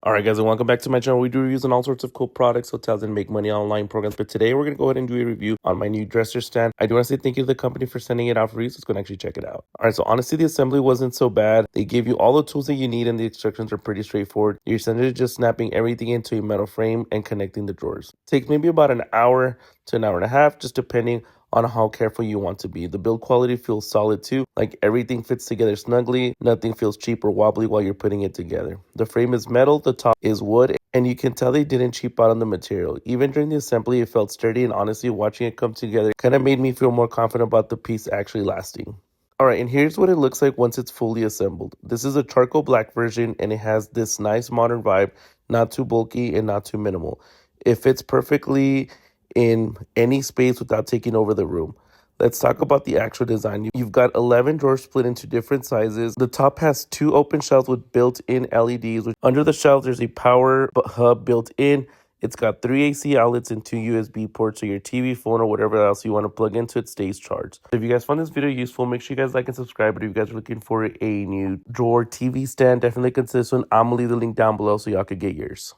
Alright guys, and welcome back to my channel. We do reviews on all sorts of cool products, hotels, and make money online programs. But today we're going to go ahead and do a review on my new dresser stand. I do want to say thank you to the company for sending it out for you, so let's go and actually check it out. Alright, so honestly the assembly wasn't so bad. They gave you all the tools that you need and the instructions are pretty straightforward. You're essentially just snapping everything into a metal frame and connecting the drawers. It takes maybe about an hour to an hour and a half, just depending on how careful you want to be. The build quality feels solid too, like everything fits together snugly, nothing feels cheap or wobbly while you're putting it together. The frame is metal, the top is wood, and you can tell they didn't cheap out on the material. Even during the assembly, it felt sturdy, and honestly, watching it come together kind of made me feel more confident about the piece actually lasting. Alright, and here's what it looks like once it's fully assembled. This is a charcoal black version, and it has this nice modern vibe, not too bulky and not too minimal. It fits perfectly in any space without taking over the room. Let's talk about the actual design. You've got 11 drawers split into different sizes. The top has 2 open shelves with built-in LEDs. Under the shelves, there's a power hub built in. It's got 3 AC outlets and 2 USB ports, so your TV, phone, or whatever else you want to plug into it stays charged. If you guys found this video useful, make sure you guys like and subscribe. But if you guys are looking for a new drawer TV stand, definitely consider this one. I'm going to leave the link down below so y'all could get yours.